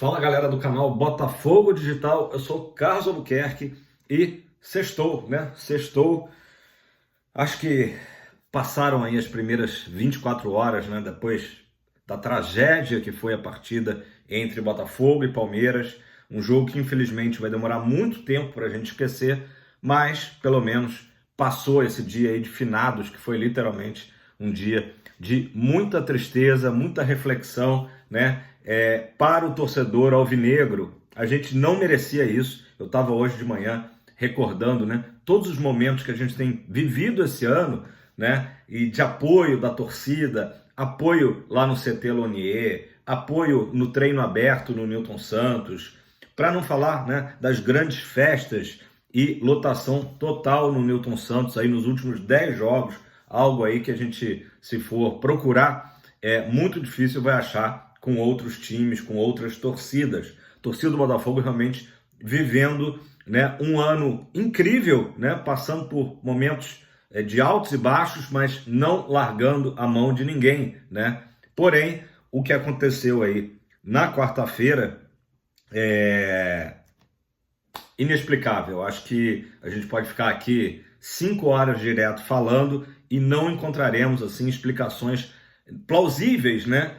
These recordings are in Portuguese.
Fala galera do canal Botafogo Digital, eu sou o Carlos Albuquerque e sextou, né? Sextou, acho que passaram aí as primeiras 24 horas, né? Depois da tragédia que foi a partida entre Botafogo e Palmeiras, um jogo que infelizmente vai demorar muito tempo para a gente esquecer, mas pelo menos passou esse dia aí de finados, que foi literalmente um dia de muita tristeza, muita reflexão, né? Para o torcedor alvinegro, a gente não merecia isso. Eu estava hoje de manhã recordando, né, todos os momentos que a gente tem vivido esse ano, né, e de apoio da torcida, apoio lá no CT Lonier, apoio no treino aberto no Newton Santos, para não falar, né, das grandes festas e lotação total no Newton Santos aí nos últimos 10 jogos, algo aí que a gente, se for procurar, é muito difícil vai achar com outros times, com outras torcidas. A torcida do Botafogo realmente vivendo, né, um ano incrível, né, passando por momentos de altos e baixos, mas não largando a mão de ninguém, né? Porém, o que aconteceu aí na quarta-feira é inexplicável. Acho que a gente pode ficar aqui 5 horas direto falando e não encontraremos assim explicações plausíveis, né,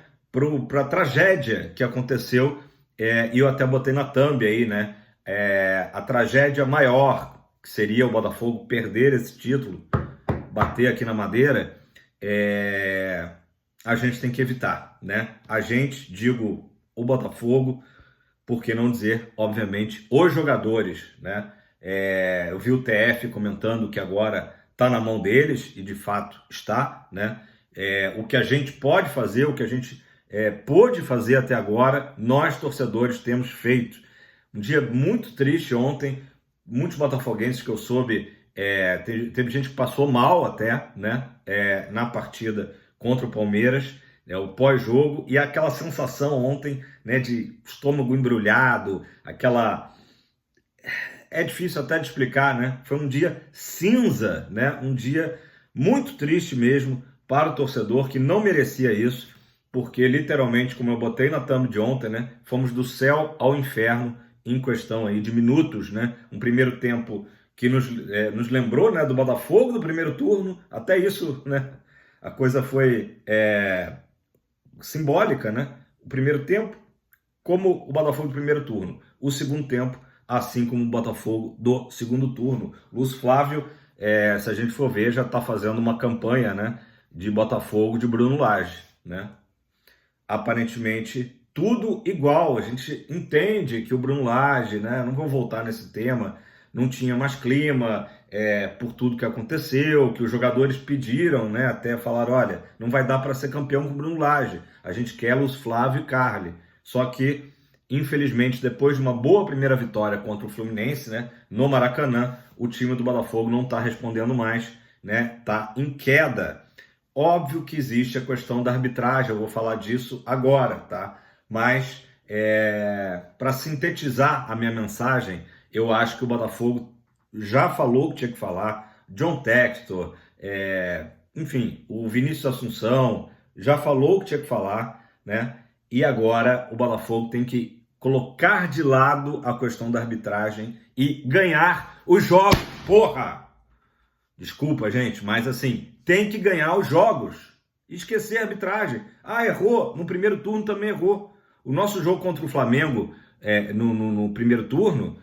para a tragédia que aconteceu. E eu até botei na thumb aí, né, a tragédia maior, que seria o Botafogo perder esse título, bater aqui na madeira, a gente tem que evitar, né? A gente, digo, o Botafogo, por que não dizer, obviamente, os jogadores, né? Eu vi o TF comentando que agora está na mão deles, e de fato está, né? O que a gente pode fazer, o que a gente pôde fazer até agora, nós torcedores temos feito. Um dia muito triste ontem, muitos botafoguenses que eu soube, teve gente que passou mal até, né? Na partida contra o Palmeiras, o pós-jogo, e aquela sensação ontem, né, de estômago embrulhado, aquela... É difícil até de explicar, né? Foi um dia cinza, né? Um dia muito triste mesmo para o torcedor que não merecia isso, porque literalmente, como eu botei na thumb de ontem, né, fomos do céu ao inferno em questão aí de minutos, né? Um primeiro tempo que nos lembrou, né, do Botafogo do primeiro turno, até isso, né? A coisa foi simbólica, né? O primeiro tempo, como o Botafogo do primeiro turno. O segundo tempo, assim como o Botafogo do segundo turno. Lúcio Flávio, se a gente for ver, já está fazendo uma campanha, né, de Botafogo de Bruno Lage, né? Aparentemente, tudo igual. A gente entende que o Bruno Lage, né, não vou voltar nesse tema, não tinha mais clima, por tudo que aconteceu, que os jogadores pediram, né, até falaram, olha, não vai dar para ser campeão com o Bruno Lage, a gente quer Lúcio Flávio e Carli. Só que, infelizmente, depois de uma boa primeira vitória contra o Fluminense, né, no Maracanã, o time do Botafogo não está respondendo mais, né, está em queda. Óbvio que existe a questão da arbitragem, eu vou falar disso agora, tá? Mas, para sintetizar a minha mensagem, eu acho que o Botafogo já falou o que tinha que falar. John Textor, enfim, o Vinícius Assunção já falou o que tinha que falar, né? E agora o Botafogo tem que colocar de lado a questão da arbitragem e ganhar os jogos, porra! Desculpa, gente, mas assim, tem que ganhar os jogos. Esquecer a arbitragem. Ah, errou. No primeiro turno também errou. O nosso jogo contra o Flamengo, no primeiro turno,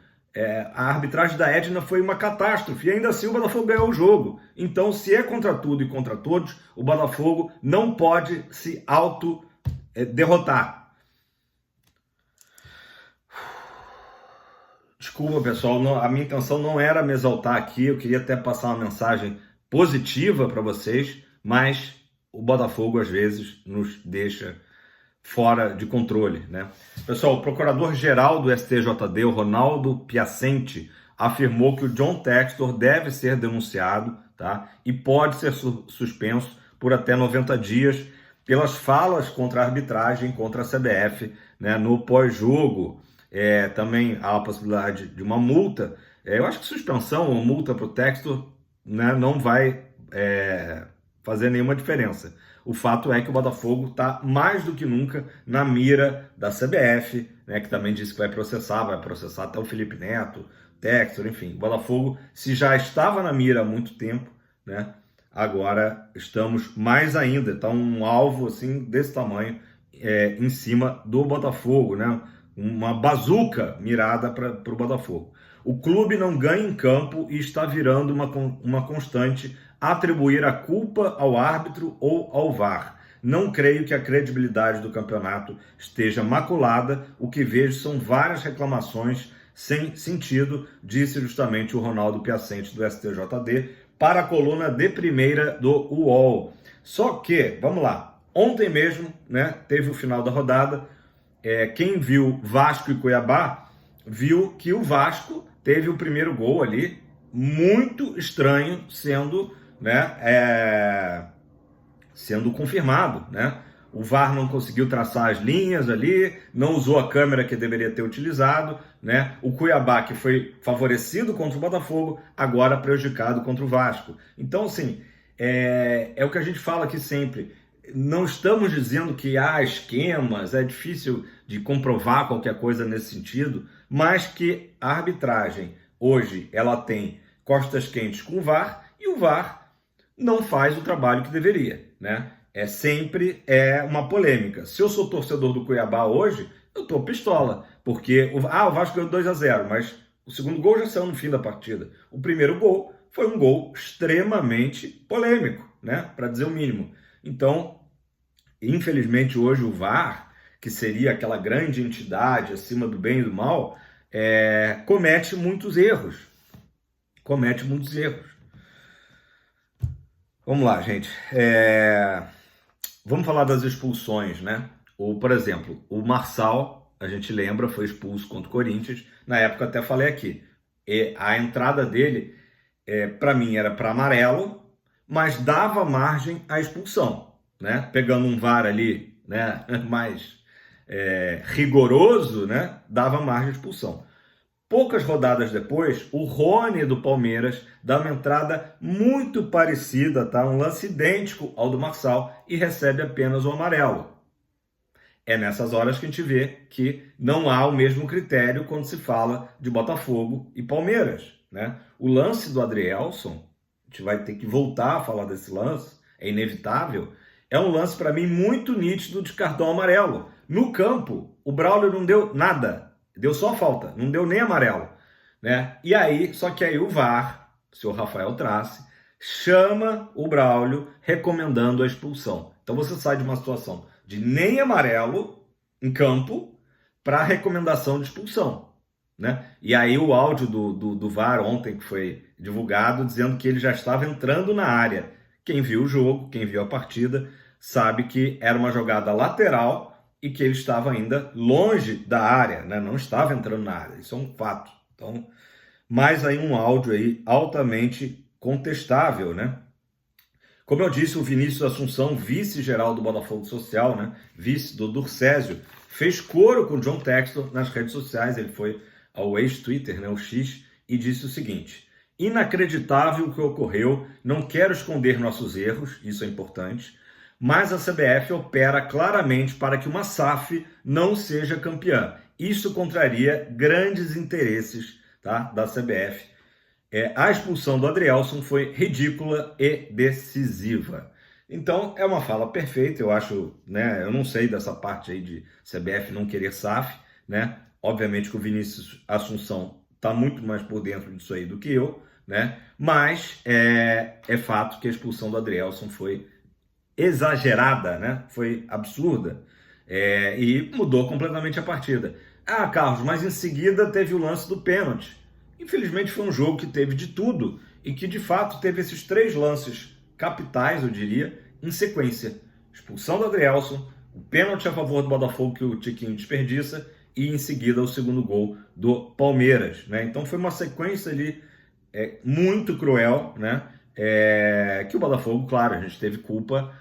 a arbitragem da Edna foi uma catástrofe. E ainda assim o Botafogo ganhou o jogo. Então, se é contra tudo e contra todos, o Botafogo não pode se derrotar. Desculpa, pessoal, a minha intenção não era me exaltar aqui, eu queria até passar uma mensagem positiva para vocês, mas o Botafogo às vezes nos deixa fora de controle, né? Pessoal, o procurador-geral do STJD, o Ronaldo Piacenti, afirmou que o John Textor deve ser denunciado, tá? E pode ser suspenso por até 90 dias pelas falas contra a arbitragem, contra a CBF, né, no pós-jogo. Também há a possibilidade de uma multa. Eu acho que suspensão ou multa para o Textor, né, não vai fazer nenhuma diferença. O fato é que o Botafogo está mais do que nunca na mira da CBF, né, que também disse que vai processar até o Felipe Neto, Textor, enfim. O Botafogo, se já estava na mira há muito tempo, né, agora estamos mais ainda. Está um alvo assim desse tamanho em cima do Botafogo, né? Uma bazuca mirada para o Botafogo. O clube não ganha em campo e está virando uma constante atribuir a culpa ao árbitro ou ao VAR. Não creio que a credibilidade do campeonato esteja maculada. O que vejo são várias reclamações sem sentido, disse justamente o Ronaldo Piacente do STJD para a coluna de primeira do UOL. Só que, vamos lá, ontem mesmo, né, teve o final da rodada. Quem viu Vasco e Cuiabá viu que o Vasco teve o primeiro gol ali, muito estranho, sendo, né, sendo confirmado, né? O VAR não conseguiu traçar as linhas ali, não usou a câmera que deveria ter utilizado, né? O Cuiabá, que foi favorecido contra o Botafogo, agora prejudicado contra o Vasco. Então, assim, é o que a gente fala aqui sempre. Não estamos dizendo que há esquemas, é difícil de comprovar qualquer coisa nesse sentido, mas que a arbitragem hoje ela tem costas quentes com o VAR e o VAR não faz o trabalho que deveria, né? Sempre uma polêmica. Se eu sou torcedor do Cuiabá hoje, eu tô pistola, porque o Vasco ganhou 2-0, mas o segundo gol já saiu no fim da partida. O primeiro gol foi um gol extremamente polêmico, né? Para dizer o mínimo. Então, infelizmente hoje o VAR, que seria aquela grande entidade acima do bem e do mal, comete muitos erros. Comete muitos erros. Vamos lá, gente. Vamos falar das expulsões, né? Por exemplo, o Marçal, a gente lembra, foi expulso contra o Corinthians. Na época até falei aqui. A entrada dele, para mim, era para amarelo, mas dava margem à expulsão, né? Pegando um VAR ali, né, mais rigoroso, né, dava margem à expulsão. Poucas rodadas depois, o Rony do Palmeiras dá uma entrada muito parecida, tá? Um lance idêntico ao do Marçal e recebe apenas o amarelo. É nessas horas que a gente vê que não há o mesmo critério quando se fala de Botafogo e Palmeiras, né? O lance do Adrielson, a gente vai ter que voltar a falar desse lance, é inevitável, é um lance para mim muito nítido de cartão amarelo. No campo, o Braulio não deu nada. Deu só falta, não deu nem amarelo, né? E aí, só que aí o VAR, o senhor Rafael Trace, chama o Braulio recomendando a expulsão. Então você sai de uma situação de nem amarelo em campo para recomendação de expulsão, né? E aí o áudio do VAR ontem que foi divulgado dizendo que ele já estava entrando na área. Quem viu o jogo, quem viu a partida, sabe que era uma jogada lateral e que ele estava ainda longe da área, né? Não estava entrando na área, isso é um fato. Então, mais aí um áudio aí altamente contestável, né? Como eu disse, o Vinícius Assunção, vice-geral do Botafogo Social, né? Vice do Durcésio, fez coro com o John Textor nas redes sociais. Ele foi ao ex-Twitter, né, o X, e disse o seguinte: inacreditável o que ocorreu, não quero esconder nossos erros, isso é importante, mas a CBF opera claramente para que uma SAF não seja campeã. Isso contraria grandes interesses, tá, da CBF. A expulsão do Adrielson foi ridícula e decisiva. Então, é uma fala perfeita, eu acho, né? Eu não sei dessa parte aí de CBF não querer SAF, né? Obviamente que o Vinícius Assunção está muito mais por dentro disso aí do que eu, né? Mas é fato que a expulsão do Adrielson foi exagerada, né? Foi absurda, e mudou completamente a partida. Ah, Carlos, mas em seguida teve o lance do pênalti. Infelizmente foi um jogo que teve de tudo e que de fato teve esses 3 lances capitais, eu diria, em sequência. Expulsão do Adrielson, o pênalti a favor do Botafogo que o Tiquinho desperdiça e em seguida o segundo gol do Palmeiras, né? Então foi uma sequência ali muito cruel, né? Que o Botafogo, claro, a gente teve culpa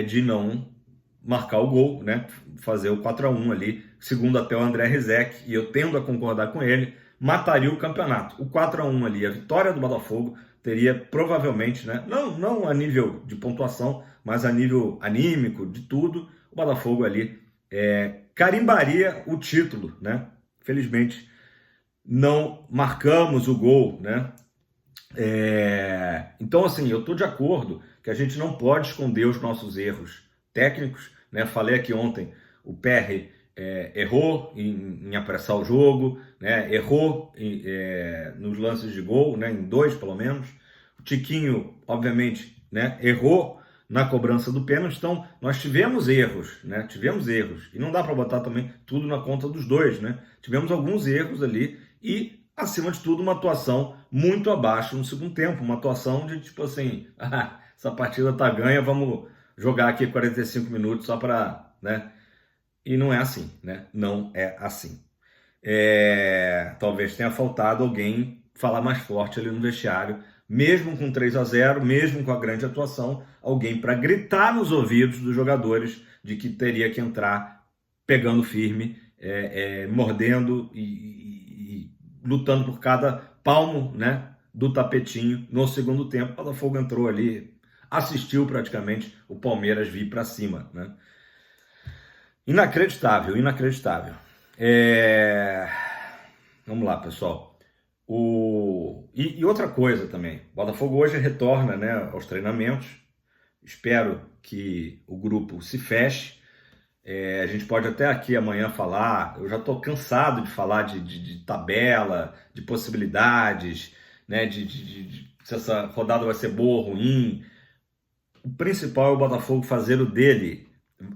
de não marcar o gol, né? Fazer o 4-1 ali, segundo até o André Rizek, e eu tendo a concordar com ele, mataria o campeonato. O 4-1 ali, a vitória do Botafogo, teria provavelmente, né? Não a nível de pontuação, mas a nível anímico, de tudo, o Botafogo ali carimbaria o título, né? Felizmente, não marcamos o gol, né? Então, assim, eu estou de acordo que a gente não pode esconder os nossos erros técnicos, né? Falei aqui ontem, o Perry errou em apressar o jogo, né? Errou nos lances de gol, né? Em 2 pelo menos. O Tiquinho, obviamente, né? Errou na cobrança do pênalti. Então, nós tivemos erros, né? Tivemos erros. E não dá para botar também tudo na conta dos dois, né? Tivemos alguns erros ali e, acima de tudo, uma atuação muito abaixo no segundo tempo. Uma atuação de tipo assim, essa partida tá ganha, vamos jogar aqui 45 minutos só para, né? E não é assim, né? Não é assim. Talvez tenha faltado alguém falar mais forte ali no vestiário, mesmo com 3-0, mesmo com a grande atuação, alguém para gritar nos ouvidos dos jogadores de que teria que entrar pegando firme, mordendo e lutando por cada palmo, né, do tapetinho no segundo tempo. O Botafogo entrou ali, assistiu praticamente o Palmeiras vir para cima, né? Inacreditável, inacreditável. Vamos lá, pessoal. E outra coisa também, o Botafogo hoje retorna, né, aos treinamentos. Espero que o grupo se feche. A gente pode até aqui amanhã falar, eu já estou cansado de falar de tabela, de possibilidades, né, se essa rodada vai ser boa ou ruim. O principal é o Botafogo fazer o dele.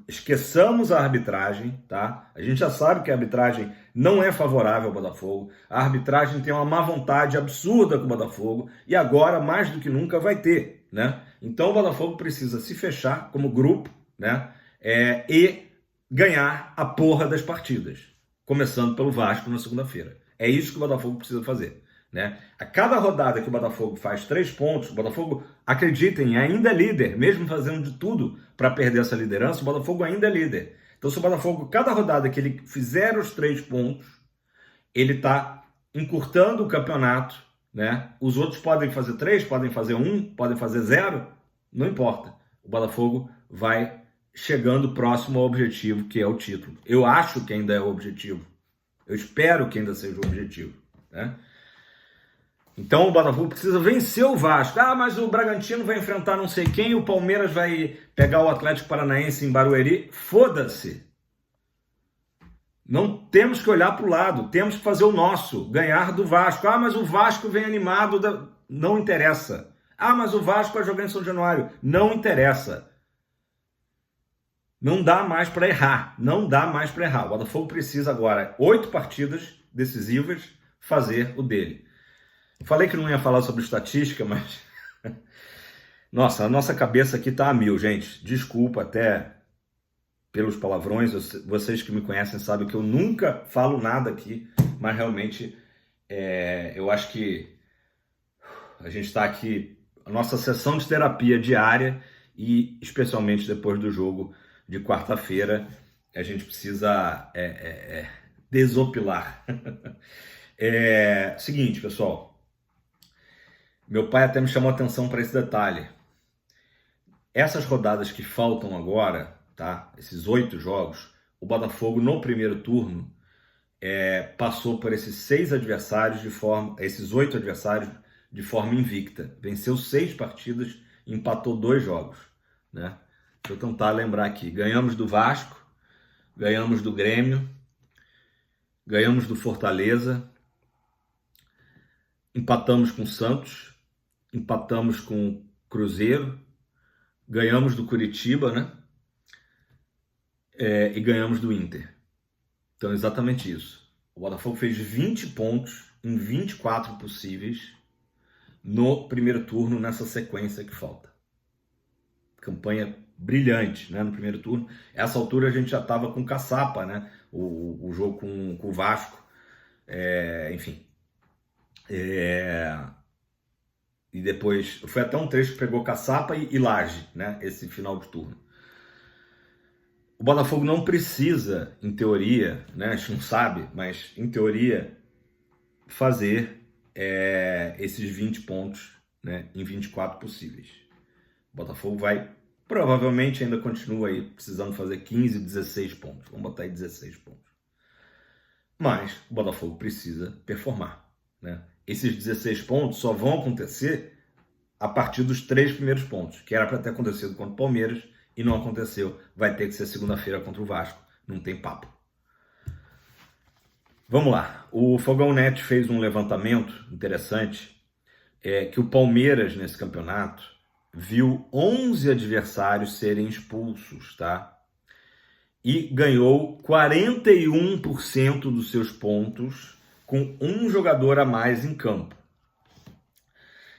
Esqueçamos a arbitragem, tá? A gente já sabe que a arbitragem não é favorável ao Botafogo. A arbitragem tem uma má vontade absurda com o Botafogo e agora, mais do que nunca, vai ter, né? Então o Botafogo precisa se fechar como grupo, né? E ganhar a porra das partidas, começando pelo Vasco na segunda-feira. É isso que o Botafogo precisa fazer, né? A cada rodada que o Botafogo faz 3 pontos, o Botafogo, acreditem, ainda é líder, mesmo fazendo de tudo para perder essa liderança, o Botafogo ainda é líder. Então, se o Botafogo, cada rodada que ele fizer os 3 pontos, ele está encurtando o campeonato, né? Os outros podem fazer 3, podem fazer 1, podem fazer 0, não importa. O Botafogo vai chegando próximo ao objetivo, que é o título. Eu acho que ainda é o objetivo. Eu espero que ainda seja o objetivo, né? Então o Botafogo precisa vencer o Vasco. Mas o Bragantino vai enfrentar não sei quem, o Palmeiras vai pegar o Atlético Paranaense em Barueri. Foda-se. Não temos que olhar para o lado, temos que fazer o nosso, ganhar do Vasco. Mas o Vasco vem animado, não interessa. Mas o Vasco vai jogar em São Januário. Não interessa. Não dá mais para errar, não dá mais para errar. O Botafogo precisa agora, 8 partidas decisivas, fazer o dele. Falei que não ia falar sobre estatística, mas... Nossa, a nossa cabeça aqui tá a mil, gente. Desculpa até pelos palavrões. Vocês que me conhecem sabem que eu nunca falo nada aqui, mas realmente eu acho que a gente está aqui, a nossa sessão de terapia diária e especialmente depois do jogo de quarta-feira, a gente precisa desopilar. Seguinte, pessoal. Meu pai até me chamou a atenção para esse detalhe. Essas rodadas que faltam agora, tá? Esses 8 jogos, o Botafogo no primeiro turno passou por esses 8 adversários de forma invicta. Venceu 6 partidas e empatou 2 jogos, né? Deixa eu tentar lembrar aqui. Ganhamos do Vasco, ganhamos do Grêmio, ganhamos do Fortaleza, empatamos com o Santos, empatamos com o Cruzeiro, ganhamos do Curitiba, né? E ganhamos do Inter. Então, exatamente isso. O Botafogo fez 20 pontos em 24 possíveis no primeiro turno, nessa sequência que falta. Campanha brilhante, né, no primeiro turno. Essa altura a gente já estava com caçapa, né? O jogo com o Vasco. Enfim. E depois, foi até um trecho que pegou caçapa e Laje, né? Esse final de turno. O Botafogo não precisa, em teoria, né? A gente não sabe, mas em teoria, fazer esses 20 pontos, né, em 24 possíveis. O Botafogo vai provavelmente ainda continua aí precisando fazer 15, 16 pontos. Vamos botar aí 16 pontos. Mas o Botafogo precisa performar, né? Esses 16 pontos só vão acontecer a partir dos 3 primeiros pontos, que era para ter acontecido contra o Palmeiras e não aconteceu. Vai ter que ser segunda-feira contra o Vasco. Não tem papo. Vamos lá. O Fogão Net fez um levantamento interessante, que o Palmeiras, nesse campeonato, viu 11 adversários serem expulsos, tá? E ganhou 41% dos seus pontos com um jogador a mais em campo.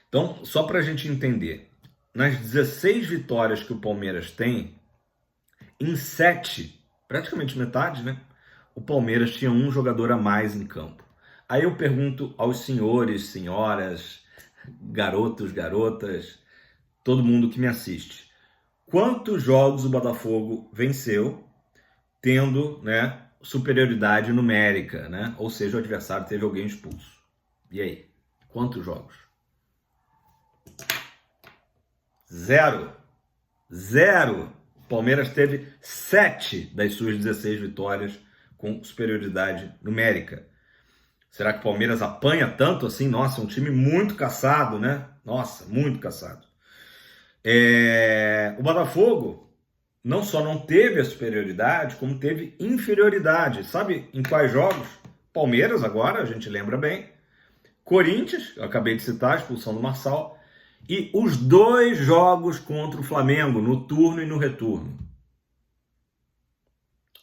Então, só para a gente entender, nas 16 vitórias que o Palmeiras tem, em 7, praticamente metade, né? O Palmeiras tinha um jogador a mais em campo. Aí eu pergunto aos senhores, senhoras, garotos, garotas, todo mundo que me assiste, quantos jogos o Botafogo venceu tendo, né, superioridade numérica, né? Ou seja, o adversário teve alguém expulso. E aí? Quantos jogos? 0. 0. O Palmeiras teve 7 das suas 16 vitórias com superioridade numérica. Será que o Palmeiras apanha tanto assim? Nossa, um time muito caçado, né? Nossa, muito caçado. O Botafogo não só não teve a superioridade, como teve inferioridade. Sabe em quais jogos? Palmeiras, agora, a gente lembra bem. Corinthians, eu acabei de citar, a expulsão do Marçal. E os 2 jogos contra o Flamengo, no turno e no retorno.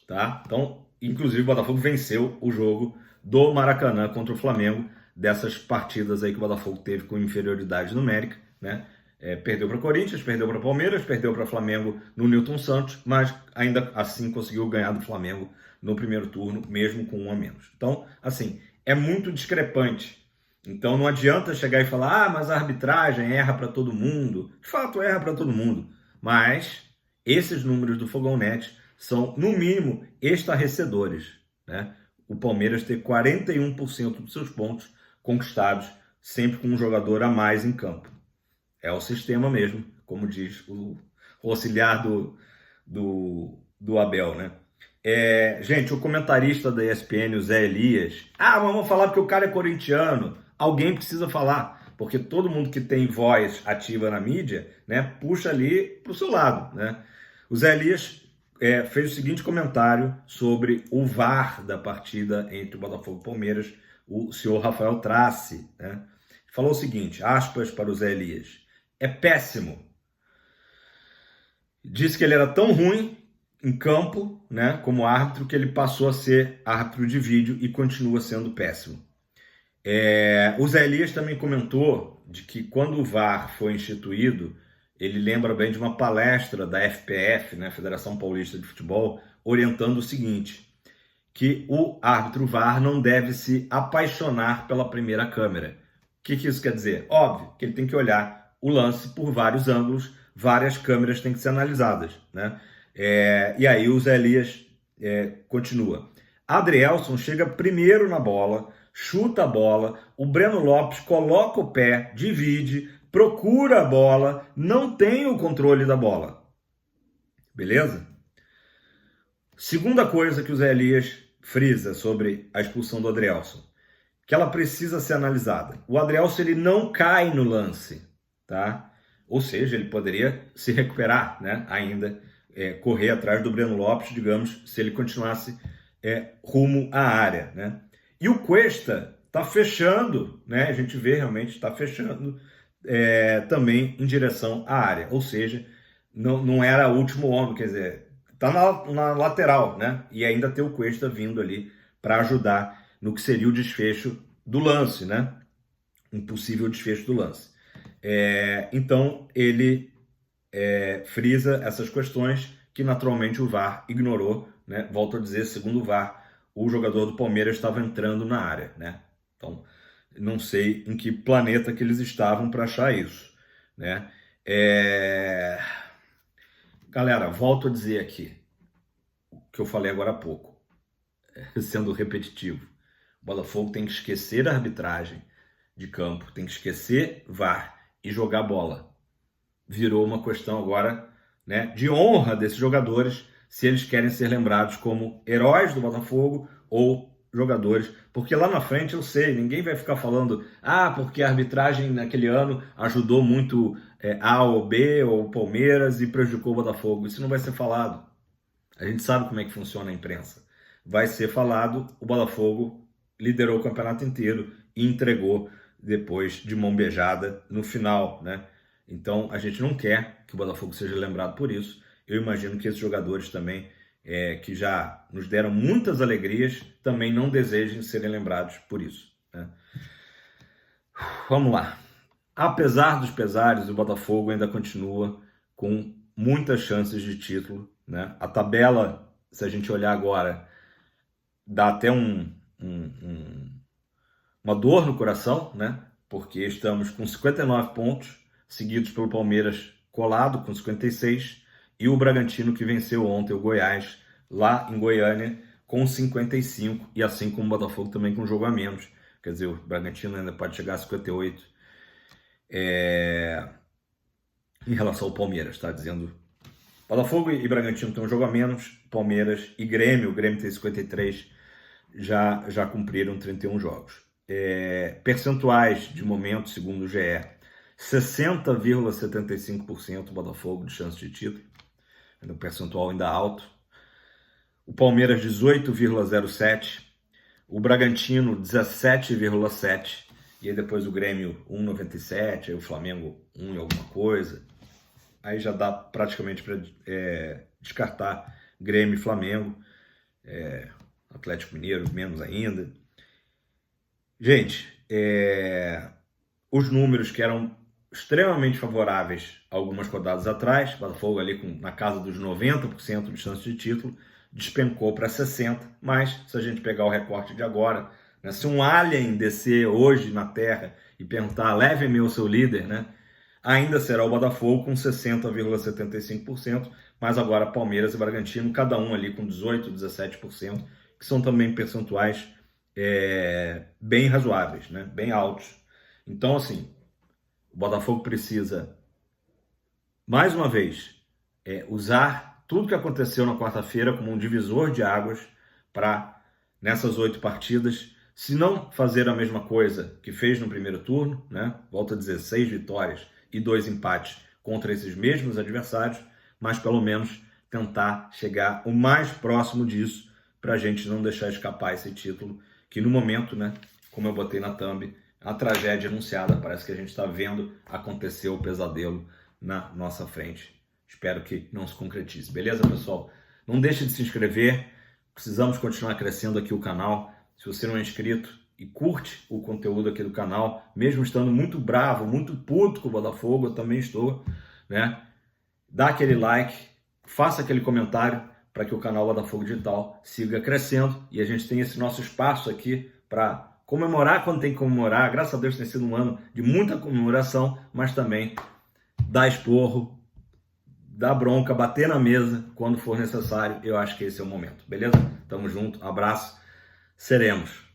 Tá? Então, inclusive, o Botafogo venceu o jogo do Maracanã contra o Flamengo, dessas partidas aí que o Botafogo teve com inferioridade numérica, né? Perdeu para Corinthians, perdeu para Palmeiras, perdeu para Flamengo no Newton Santos, mas ainda assim conseguiu ganhar do Flamengo no primeiro turno, mesmo com 1 a menos. Então, assim, é muito discrepante. Então não adianta chegar e falar, mas a arbitragem erra para todo mundo. De fato, erra para todo mundo. Mas esses números do Fogão Net são, no mínimo, estarrecedores, né? O Palmeiras ter 41% dos seus pontos conquistados sempre com um jogador a mais em campo. É o sistema mesmo, como diz o auxiliar do Abel, né? Gente, o comentarista da ESPN, o Zé Elias, vamos falar porque o cara é corintiano. Alguém precisa falar, porque todo mundo que tem voz ativa na mídia, né, puxa ali para o seu lado, né? O Zé Elias fez o seguinte comentário sobre o VAR da partida entre o Botafogo e o Palmeiras, o senhor Rafael Trace, né? Falou o seguinte, aspas para o Zé Elias, é péssimo. Disse que ele era tão ruim em campo, né, como árbitro, que ele passou a ser árbitro de vídeo e continua sendo péssimo. O Zé Elias também comentou de que quando o VAR foi instituído, ele lembra bem de uma palestra da FPF, né, Federação Paulista de Futebol, orientando o seguinte, que o árbitro VAR não deve se apaixonar pela primeira câmera. O que isso quer dizer? Óbvio que ele tem que olhar o lance por vários ângulos, várias câmeras têm que ser analisadas, né? E aí o Zé Elias continua. Adrielson chega primeiro na bola, chuta a bola, o Breno Lopes coloca o pé, divide, procura a bola, não tem o controle da bola. Beleza? Segunda coisa que o Zé Elias frisa sobre a expulsão do Adrielson, que ela precisa ser analisada. O Adrielson, ele não cai no lance, tá? Ou seja, ele poderia se recuperar, né? Ainda correr atrás do Breno Lopes, digamos, se ele continuasse rumo à área, né? E o Cuesta está fechando, né? A gente vê realmente está fechando também em direção à área. Ou seja, não era o último homem, quer dizer, está na lateral, né? E ainda tem o Cuesta vindo ali para ajudar no que seria o desfecho do lance, né? Um possível desfecho do lance. Então, ele frisa essas questões que naturalmente o VAR ignorou, né? Volto a dizer, segundo o VAR, o jogador do Palmeiras estava entrando na área, né? Então, não sei em que planeta que eles estavam para achar isso, né? Galera, volto a dizer aqui o que eu falei agora há pouco, sendo repetitivo. O Botafogo tem que esquecer a arbitragem de campo, tem que esquecer VAR e jogar bola. Virou uma questão agora né, de honra desses jogadores, se eles querem ser lembrados como heróis do Botafogo ou jogadores, porque lá na frente eu sei, ninguém vai ficar falando, porque a arbitragem naquele ano ajudou muito A ou B ou Palmeiras e prejudicou o Botafogo. Isso não vai ser falado. A gente sabe como é que funciona a imprensa. Vai ser falado, o Botafogo liderou o campeonato inteiro e entregou depois de mão beijada no final, né? Então a gente não quer que o Botafogo seja lembrado por isso. Eu imagino que esses jogadores também, que já nos deram muitas alegrias, também não desejem serem lembrados por isso, né? Vamos lá. Apesar dos pesares, o Botafogo ainda continua com muitas chances de título, né? A tabela, se a gente olhar agora, dá até uma dor no coração, né? Porque estamos com 59 pontos, seguidos pelo Palmeiras colado com 56, e o Bragantino, que venceu ontem o Goiás, lá em Goiânia, com 55, e assim como o Botafogo também com um jogo a menos. Quer dizer, o Bragantino ainda pode chegar a 58 em relação ao Palmeiras, tá dizendo. Botafogo e Bragantino tem um jogo a menos, Palmeiras e Grêmio, o Grêmio tem 53, já cumpriram 31 jogos. Percentuais de momento, segundo o GE, 60,75% Botafogo de chance de título, um percentual ainda alto. O Palmeiras 18,07%, o Bragantino 17,7%, e aí depois o Grêmio 1,97%, aí o Flamengo 1 e alguma coisa. Aí já dá praticamente para descartar Grêmio e Flamengo, Atlético Mineiro menos ainda. Gente, os números que eram extremamente favoráveis algumas rodadas atrás, Botafogo ali na casa dos 90% de chance de título, despencou para 60%, mas se a gente pegar o recorte de agora, né, se um alien descer hoje na Terra e perguntar, leve-me o seu líder, né, ainda será o Botafogo com 60,75%, mas agora Palmeiras e Bragantino, cada um ali com 18%, 17%, que são também percentuais bem razoáveis, né, bem altos. Então, assim, o Botafogo precisa, mais uma vez, usar tudo que aconteceu na quarta-feira como um divisor de águas para, nessas 8 partidas, se não fazer a mesma coisa que fez no primeiro turno, né? Volto a dizer, 6 vitórias e 2 empates contra esses mesmos adversários, mas pelo menos tentar chegar o mais próximo disso para a gente não deixar escapar esse título, que no momento, né, como eu botei na thumb, a tragédia anunciada, parece que a gente está vendo acontecer o pesadelo na nossa frente. Espero que não se concretize. Beleza, pessoal? Não deixe de se inscrever. Precisamos continuar crescendo aqui o canal. Se você não é inscrito e curte o conteúdo aqui do canal, mesmo estando muito bravo, muito puto com o Botafogo, eu também estou, né? Dá aquele like, faça aquele comentário para que o canal Botafogo Digital siga crescendo e a gente tenha esse nosso espaço aqui para comemorar quando tem que comemorar. Graças a Deus tem sido um ano de muita comemoração, mas também dar esporro, dar bronca, bater na mesa quando for necessário. Eu acho que esse é o momento, beleza? Tamo junto, abraço, seremos.